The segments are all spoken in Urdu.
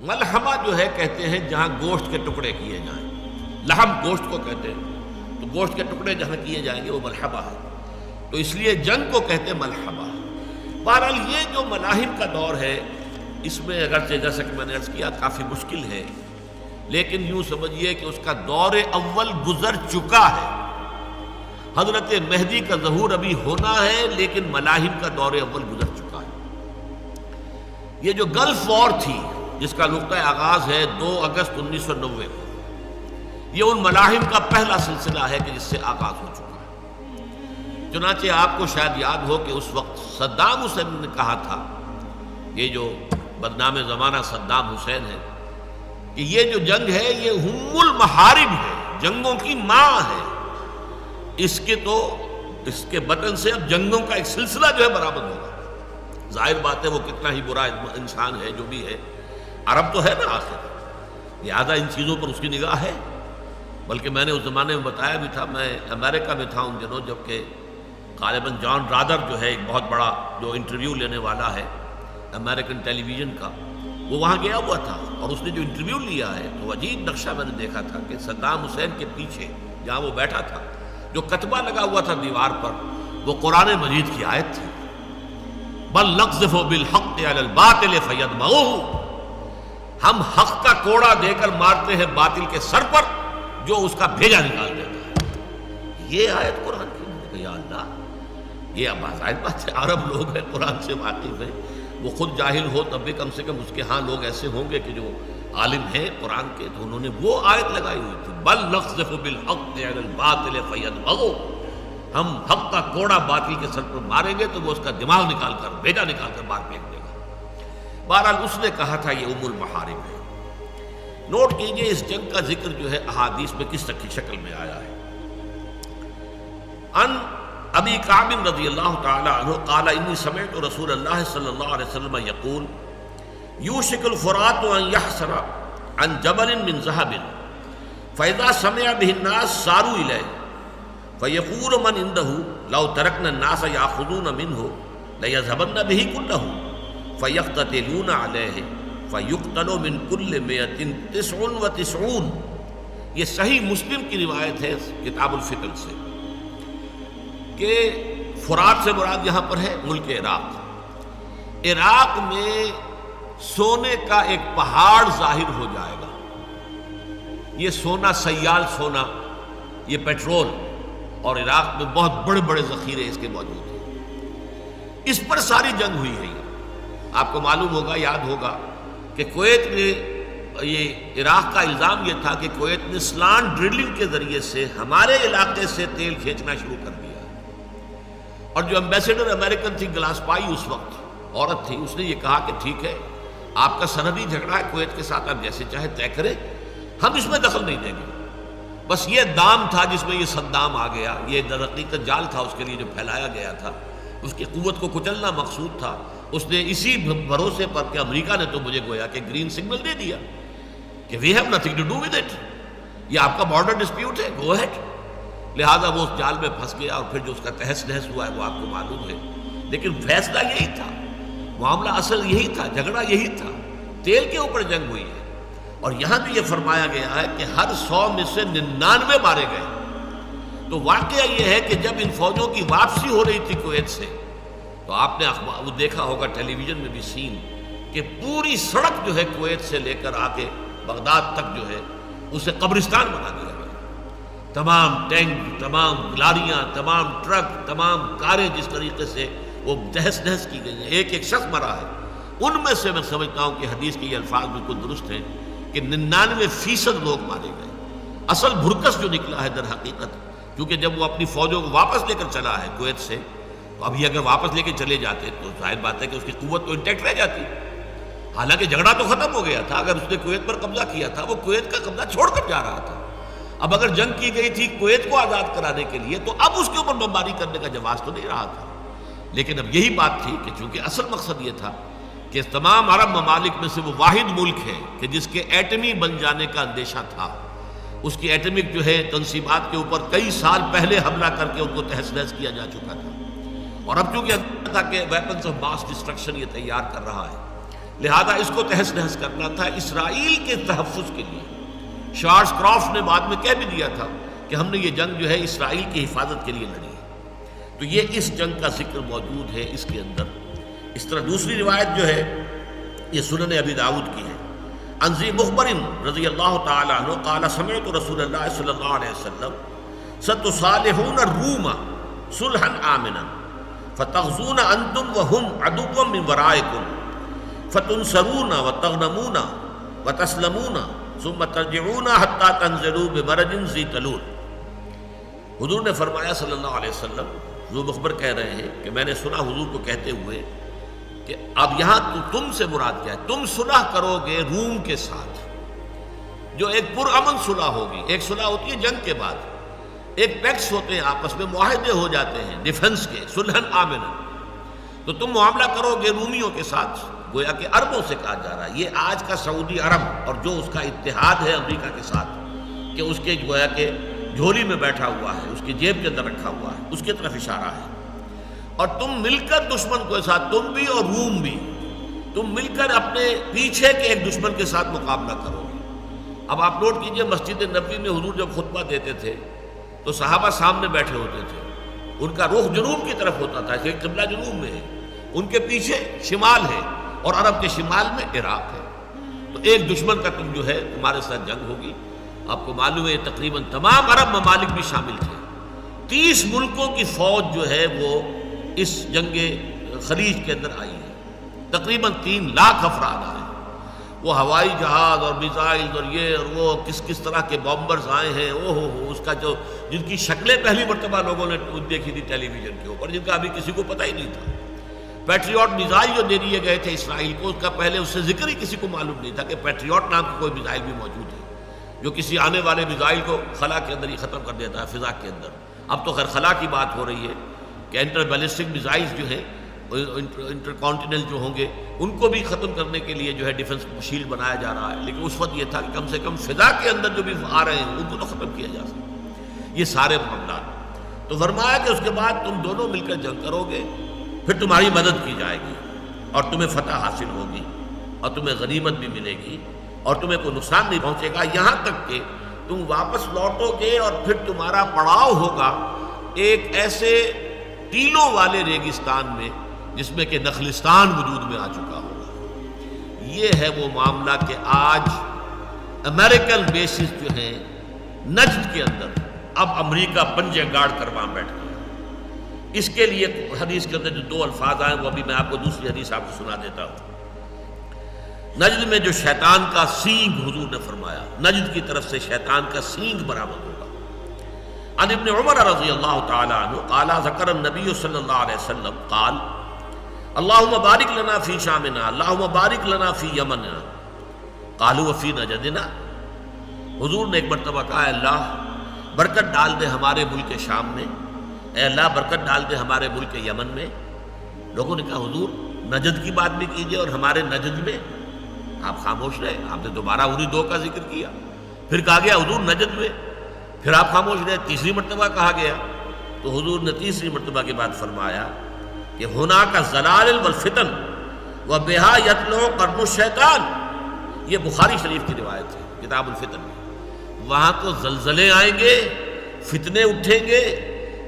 ملحمہ جو ہے کہتے ہیں جہاں گوشت کے ٹکڑے کیے جائیں، لحم گوشت کو کہتے ہیں، تو گوشت کے ٹکڑے جہاں کیے جائیں گے وہ ملحمہ ہے، تو اس لیے جنگ کو کہتے ہیں ملحمہ۔ بہرحال یہ جو ملاحم کا دور ہے اس میں اگرچہ جیسا کہ میں نے عرض کیا کافی مشکل ہے، لیکن یوں سمجھیے کہ اس کا دور اول گزر چکا ہے۔ حضرت مہدی کا ظہور ابھی ہونا ہے لیکن ملاحم کا دور اول گزر چکا ہے۔ یہ جو گلف وار تھی جس کا نقطہ آغاز ہے 2 اگست 1990 کو، یہ ان ملاحم کا پہلا سلسلہ ہے کہ جس سے آغاز ہو چکا ہے۔ چنانچہ آپ کو شاید یاد ہو کہ اس وقت صدام حسین نے کہا تھا، یہ جو بدنام زمانہ صدام حسین ہے، کہ یہ جو جنگ ہے یہ ام المحارب ہے، جنگوں کی ماں ہے، اس کے بطن سے اب جنگوں کا ایک سلسلہ جو ہے برآمد ہوگا۔ ظاہر بات ہے وہ کتنا ہی برا انسان ہے جو بھی ہے، عرب تو ہے نا آخر، لہٰذا ان چیزوں پر اس کی نگاہ ہے۔ بلکہ میں نے اس زمانے میں بتایا بھی تھا، میں امریکہ میں تھا ان دنوں، جبکہ غالباً جان رادر جو ہے ایک بہت بڑا جو انٹرویو لینے والا ہے امریکن ٹیلی ویژن کا، وہ وہاں گیا ہوا تھا، اور اس نے جو انٹرویو لیا ہے تو عجیب نقشہ میں نے دیکھا تھا کہ صدام حسین کے پیچھے جہاں وہ بیٹھا تھا جو کتبہ لگا ہوا تھا دیوار پر، وہ قرآن مجید کی آیت تھی، بل نقذف بالحق علی الباطل فیدمغہ، ہم حق کا کوڑا دے کر مارتے ہیں باطل کے سر پر جو اس کا بھیجا نکال دیتا ہے۔ یہ آیت قرآن کی، یا اللہ، یہ اب ظاہر بات ہے عرب لوگ ہیں، قرآن سے واقف ہیں، وہ خود جاہل ہو تب بھی کم سے کم اس کے ہاں لوگ ایسے ہوں گے کہ جو عالم ہیں قرآن کے، تو انہوں نے وہ آیت لگائی ہوئی تھی، بل نقذف بالحق علی الباطل فیدمغہ، ہم حق کا کوڑا باطل کے سر پر ماریں گے تو وہ اس کا دماغ نکال کر، بیٹا نکال کر باہر پھینک دے گا۔ بہرحال اس نے کہا تھا یہ ام المحارب ہے۔ نوٹ کیجئے اس جنگ کا ذکر جو ہے احادیث میں کس طرح کی شکل میں آیا ہے۔ ان ابی کعب رضی اللہ تعالی عنہ قال انی سمعت رسول اللہ صلی اللہ علیہ وسلم یقول یوشک الفرات ان یحسر عن جبل من ذهب فاذا سمع به الناس ساروا الیہ فیقول من عنده لو ترکنا الناس یاخذون منه لیذهبن به كله فیقتتلون علیہ فیقتل من کل 199۔ یہ صحیح مسلم کی روایت ہے کتاب الفطر سے، کہ فرات سے مراد یہاں پر ہے ملک عراق۔ عراق میں سونے کا ایک پہاڑ ظاہر ہو جائے گا، یہ سونا، سیال سونا، یہ پیٹرول، اور عراق میں بہت بڑے بڑے ذخیرے اس کے موجود ہیں۔ اس پر ساری جنگ ہوئی ہے۔ آپ کو معلوم ہوگا، یاد ہوگا کہ کویت نے، یہ عراق کا الزام یہ تھا کہ کویت نے سلانٹ ڈرلنگ کے ذریعے سے ہمارے علاقے سے تیل کھینچنا شروع کر دیا، اور جو ایمبیسیڈر امریکن تھی گلاسپائی اس وقت عورت تھی، اس نے یہ کہا کہ ٹھیک ہے، آپ کا سرحدی جھگڑا ہے کویت کے ساتھ، آپ جیسے چاہے طے کریں، ہم اس میں دخل نہیں دیں گے۔ بس یہ دام تھا جس میں یہ صدام آ گیا، یہ در حقیقت جال تھا اس کے لیے جو پھیلایا گیا تھا، اس کی قوت کو کچلنا مقصود تھا۔ اس نے اسی بھروسے پر کہ امریکہ نے تو مجھے گویا کہ گرین سگنل دے دیا کہ we have nothing to do with it, یہ آپ کا بارڈر ڈسپیوٹ ہے، گو ہیڈ، لہذا وہ اس جال میں پھنس گیا، اور پھر جو اس کا تہس نہس ہوا ہے وہ آپ کو معلوم ہے۔ لیکن فیصلہ یہی تھا، معاملہ اصل یہی تھا، جھگڑا یہی تھا، تیل کے اوپر جنگ ہوئی ہے۔ اور یہاں بھی یہ فرمایا گیا ہے کہ ہر 100 میں سے 99 مارے گئے۔ تو واقعہ یہ ہے کہ جب ان فوجوں کی واپسی ہو رہی تھی کویت سے، تو آپ نے وہ دیکھا ہوگا ٹیلی ویژن میں بھی سین، کہ پوری سڑک جو ہے کویت سے لے کر آ کے بغداد تک جو ہے اسے قبرستان بنا دیا گیا۔ تمام ٹینک، تمام گاڑیاں، تمام ٹرک، تمام کاریں جس طریقے سے وہ تہس نہس کی گئی ہیں، ایک ایک شخص مرا ہے۔ ان میں سے میں سمجھتا ہوں کہ حدیث کے یہ الفاظ بالکل درست ہیں کہ 99% لوگ مارے گئے۔ اصل بھرکس جو نکلا ہے در حقیقت، کیونکہ جب وہ اپنی فوجوں کو واپس لے کر چلا ہے کویت سے، تو ابھی اگر واپس لے کے چلے جاتے تو ظاہر بات ہے کہ اس کی قوت تو انٹیکٹ رہ جاتی، حالانکہ جھگڑا تو ختم ہو گیا تھا۔ اگر اس نے کویت پر قبضہ کیا تھا، وہ کویت کا قبضہ چھوڑ کر جا رہا تھا۔ اب اگر جنگ کی گئی تھی کویت کو آزاد کرانے کے لیے، تو اب اس کے اوپر بمباری کرنے کا جواز تو نہیں رہا تھا۔ لیکن اب یہی بات تھی کہ چونکہ اصل مقصد یہ تھا کہ تمام عرب ممالک میں سے وہ واحد ملک ہے کہ جس کے ایٹمی بن جانے کا اندیشہ تھا، اس کی ایٹمک جو ہے تنصیبات کے اوپر کئی سال پہلے حملہ کر کے ان کو تہس نہس کیا جا چکا تھا، اور اب چونکہ تھا کہ ویپنز آف ماس ڈسٹرکشن یہ تیار کر رہا ہے، لہذا اس کو تہس نہس کرنا تھا اسرائیل کے تحفظ کے لیے۔ چارلس کرافٹ نے بعد میں کہہ بھی دیا تھا کہ ہم نے یہ جنگ جو ہے اسرائیل کی حفاظت کے لیے لڑی ہے۔ تو یہ اس جنگ کا ذکر موجود ہے اس کے اندر۔ اس طرح دوسری روایت جو ہے یہ سنن ابی داؤد کی ہے، عن ذی مخبر رضی اللہ تعالی عنہ قال سمعت رسول اللہ صلی اللہ علیہ وسلم ستصالحون الروم صلحا آمنا فتغزون انتم وهم عدو من ورائکم فتنصرون وتغنمون وتسلمون ثم ترجعون حتى تنزلوا بمرج ذی طلول۔ حضور نے فرمایا صلی اللہ علیہ وسلم، ذو مخبر کہہ رہے ہیں کہ میں نے سنا حضور کو کہتے ہوئے کہ اب یہاں تم سے مراد کیا ہے؟ تم صلح کرو گے روم کے ساتھ، جو ایک پرامن صلح ہوگی۔ ایک صلح ہوتی ہے جنگ کے بعد، ایک پیکٹس ہوتے ہیں آپس میں، معاہدے ہو جاتے ہیں ڈیفنس کے، صلحً آمنا۔ تو تم معاملہ کرو گے رومیوں کے ساتھ، گویا کہ عربوں سے کہا جا رہا ہے۔ یہ آج کا سعودی عرب اور جو اس کا اتحاد ہے امریکہ کے ساتھ، کہ اس کے گویا کہ جھولی میں بیٹھا ہوا ہے، اس کی جیب کے اندر رکھا ہوا ہے، اس کی طرف اشارہ ہے۔ اور تم مل کر دشمن کے ساتھ، تم بھی اور روم بھی، تم مل کر اپنے پیچھے کے ایک دشمن کے ساتھ مقابلہ کرو گے۔ اب آپ نوٹ کیجئے، مسجد نبوی میں حضور جب خطبہ دیتے تھے تو صحابہ سامنے بیٹھے ہوتے تھے، ان کا رخ جنوب کی طرف ہوتا تھا، کہ قبلہ جنوب میں ہے، ان کے پیچھے شمال ہے اور عرب کے شمال میں عراق ہے۔ تو ایک دشمن کا تم جو ہے تمہارے ساتھ جنگ ہوگی۔ آپ کو معلوم ہے تقریباً تمام عرب ممالک بھی شامل تھے، 30 ملکوں کی فوج جو ہے وہ اس جنگ خلیج کے اندر آئی ہے، تقریباً 3 لاکھ افراد آئے۔ وہ ہوائی جہاز اور میزائل اور یہ اور وہ کس طرح کے بامبرز آئے ہیں، او ہو اس کا جو جن کی شکلیں پہلی مرتبہ لوگوں نے دیکھی تھی ٹیلی ویژن کے اوپر، جن کا ابھی کسی کو پتہ ہی نہیں تھا۔ پیٹریوٹ میزائل جو دے دیے گئے تھے اسرائیل کو، اس کا پہلے اس سے ذکر ہی کسی کو معلوم نہیں تھا کہ پیٹریوٹ نام کی کوئی میزائل بھی موجود ہے، جو کسی آنے والے میزائل کو خلا کے اندر ہی ختم کر دیتا ہے، فضا کے اندر۔ اب تو خیر خلا کی بات ہو رہی ہے کہ انٹر بیلسٹک میزائلز جو ہیں، انٹر کانٹیننٹل جو ہوں گے، ان کو بھی ختم کرنے کے لیے جو ہے ڈیفنس شیلڈ بنایا جا رہا ہے۔ لیکن اس وقت یہ تھا کہ کم سے کم فضا کے اندر جو بھی آ رہے ہیں ان کو تو ختم کیا جا سکے۔ یہ سارے معاملات، تو فرمایا کہ اس کے بعد تم دونوں مل کر جنگ کرو گے، پھر تمہاری مدد کی جائے گی اور تمہیں فتح حاصل ہوگی اور تمہیں غنیمت بھی ملے گی اور تمہیں کوئی نقصان نہیں پہنچے گا، یہاں تک کہ تم واپس لوٹو گے اور پھر تمہارا پڑاؤ ہوگا ایک ایسے ٹیلوں والے ریگستان میں جس میں کہ نخلستان وجود میں آ چکا ہوگا۔ یہ ہے وہ معاملہ کہ آج امریکن بیسز جو ہیں نجد کے اندر، اب امریکہ پنجے گاڑ کر وہاں بیٹھ گیا۔ اس کے لیے حدیث کے اندر جو 2 الفاظ آئے وہ ابھی میں آپ کو دوسری حدیث آپ کو سنا دیتا ہوں۔ نجد میں جو شیطان کا سینگ حضور نے فرمایا، نجد کی طرف سے شیطان کا سینگ برآمد ہوگا۔ عن ابن عمر رضی اللہ تعالی عنہ قال ذکر النبی صلی اللہ علیہ وسلم قال اللہم بارک لنا فی شامنا اللہم بارک لنا فی یمننا قالوا وفی نجدنا۔ حضور نے ایک مرتبہ کہا، اے اللہ برکت ڈال دے ہمارے ملک شام میں، اے اللہ برکت ڈال دے ہمارے ملک یمن میں۔ لوگوں نے کہا حضور نجد کی بات بھی کیجئے اور ہمارے نجد میں۔ آپ خاموش رہے، آپ نے دوبارہ انہی 2 کا ذکر کیا، پھر کہا گیا حضور نجد میں، پھر آپ خاموش رہے، تیسری مرتبہ کہا گیا تو حضور نے تیسری مرتبہ کے بعد فرمایا کہ ہناک الزلازل والفتن وبہا یطلع قرن الشیطان۔ یہ بخاری شریف کی روایت ہے کتاب الفتن میں۔ وہاں تو زلزلے آئیں گے، فتنے اٹھیں گے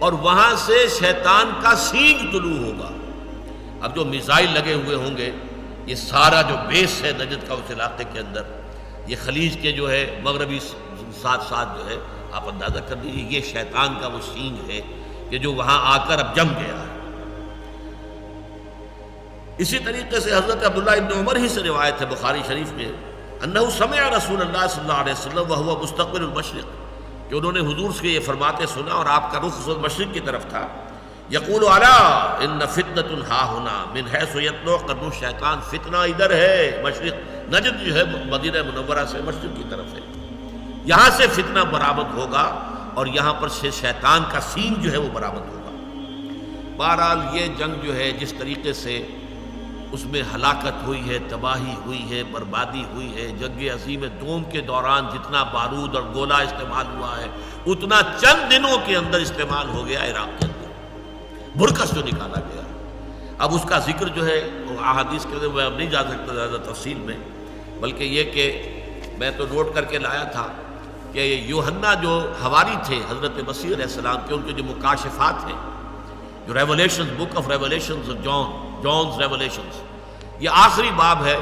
اور وہاں سے شیطان کا سینگ طلوع ہوگا۔ اب جو میزائل لگے ہوئے ہوں گے، یہ سارا جو بیس ہے نجد کا اس علاقے کے اندر، یہ خلیج کے جو ہے مغربی ساتھ جو ہے، آپ اندازہ کر لیجیے یہ شیطان کا وہ سینگ ہے کہ جو وہاں آ کر اب جم گیا ہے۔ اسی طریقے سے حضرت عبداللہ ابن عمر ہی سے روایت ہے بخاری شریف میں، انہ سمع رسول اللہ صلی اللہ علیہ وسلم وہو مستقبل المشرق، کہ انہوں نے حضور سے یہ فرماتے سنا اور آپ کا رخ مشرق کی طرف تھا، یقول الا ان فتنۃ ہا ہنا من حیث یطلع قرن الشیطان، فتنہ ادھر ہے، مشرق نجد جو ہے مدینہ منورہ سے مشرق کی طرف ہے، یہاں سے فتنہ برآمد ہوگا اور یہاں پر سے شیطان کا سینگ جو ہے وہ برآمد ہوگا۔ بہرحال یہ جنگ جو ہے جس طریقے سے اس میں ہلاکت ہوئی ہے، تباہی ہوئی ہے، بربادی ہوئی ہے، جنگ عظیم دوم کے دوران جتنا بارود اور گولہ استعمال ہوا ہے اتنا چند دنوں کے اندر استعمال ہو گیا عراق کے اندر، برکس جو نکالا گیا۔ اب اس کا ذکر جو ہے وہ احادیث کے میں اب نہیں جا سکتا زیادہ تفصیل میں، بلکہ یہ کہ میں تو نوٹ کر کے لایا تھا کہ یوحنا جو حواری تھے حضرت مسیح علیہ السلام کے، ان کے جو مکاشفات ہیں، جو revelations, book of revelations of Jones revelations, یہ آخری باب ہے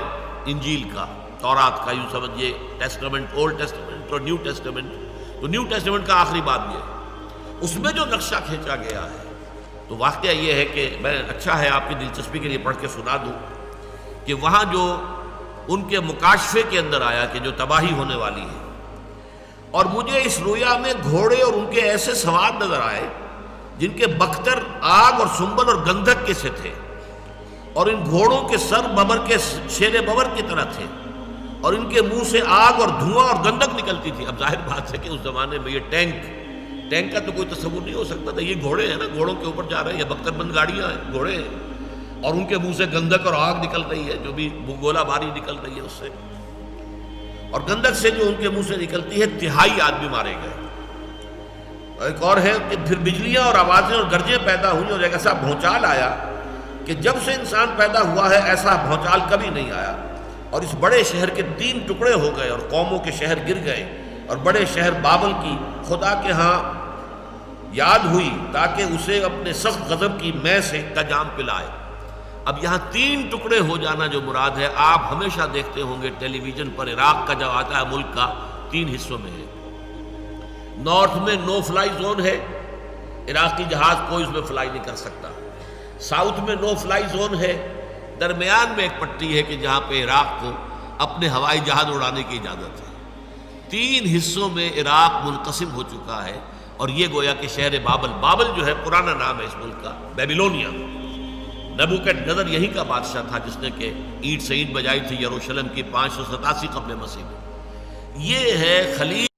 انجیل کا، تورات کا، یوں سمجھیے ٹیسٹمنٹ، اولڈ ٹیسٹمنٹ اور نیو ٹیسٹمنٹ، تو نیو ٹیسٹمنٹ کا آخری باب یہ ہے، اس میں جو نقشہ کھینچا گیا ہے، تو واقعہ یہ ہے کہ میں اچھا ہے آپ کی دلچسپی کے لیے پڑھ کے سنا دوں کہ وہاں جو ان کے مکاشفے کے اندر آیا کہ جو تباہی ہونے والی ہے، اور مجھے اس رویا میں گھوڑے اور ان کے ایسے سوار نظر آئے جن کے بختر آگ اور سنبل اور گندھک کے سے تھے، اور ان گھوڑوں کے سر ببر کے شیر ببر کی طرح تھے، اور ان کے منہ سے آگ اور دھواں اور گندھک نکلتی تھی۔ اب ظاہر بات ہے کہ اس زمانے میں یہ ٹینک کا تو کوئی تصور نہیں ہو سکتا تھا، یہ گھوڑے ہیں نا، گھوڑوں کے اوپر جا رہے ہیں، یہ بختر بند گاڑیاں ہیں، گھوڑے ہیں، اور ان کے منہ سے گندھک اور آگ نکل رہی ہے، جو بھی گولہ باری نکل رہی ہے اس سے، اور گندھک سے جو ان کے منہ سے نکلتی ہے، تہائی آدمی مارے گئے۔ ایک اور ہے کہ پھر بجلیاں اور آوازیں اور گرجیں پیدا ہوئیں، اور ایک ایسا بھونچال آیا کہ جب سے انسان پیدا ہوا ہے ایسا بھونچال کبھی نہیں آیا، اور اس بڑے شہر کے 3 ٹکڑے ہو گئے، اور قوموں کے شہر گر گئے، اور بڑے شہر بابل کی خدا کے ہاں یاد ہوئی تاکہ اسے اپنے سخت غضب کی مے سے کا جام پلائے۔ اب یہاں 3 ٹکڑے ہو جانا جو مراد ہے، آپ ہمیشہ دیکھتے ہوں گے ٹیلی ویژن پر، عراق کا جو آتا ہے ملک کا 3 حصوں میں ہے۔ نارتھ میں نو فلائی زون ہے، عراقی جہاز کوئی اس میں فلائی نہیں کر سکتا۔ ساؤتھ میں نو فلائی زون ہے، درمیان میں ایک پٹی ہے کہ جہاں پہ عراق کو اپنے ہوائی جہاز اڑانے کی اجازت ہے۔ 3 حصوں میں عراق منقسم ہو چکا ہے، اور یہ گویا کہ شہر بابل جو ہے پرانا نام ہے اس ملک کا، بیبیلونیا، نبوکڈنیزر یہی کا بادشاہ تھا جس نے کہ اینٹ سے اینٹ بجائی تھی یروشلم کی 587 قبل مسیح میں۔ یہ ہے خلیج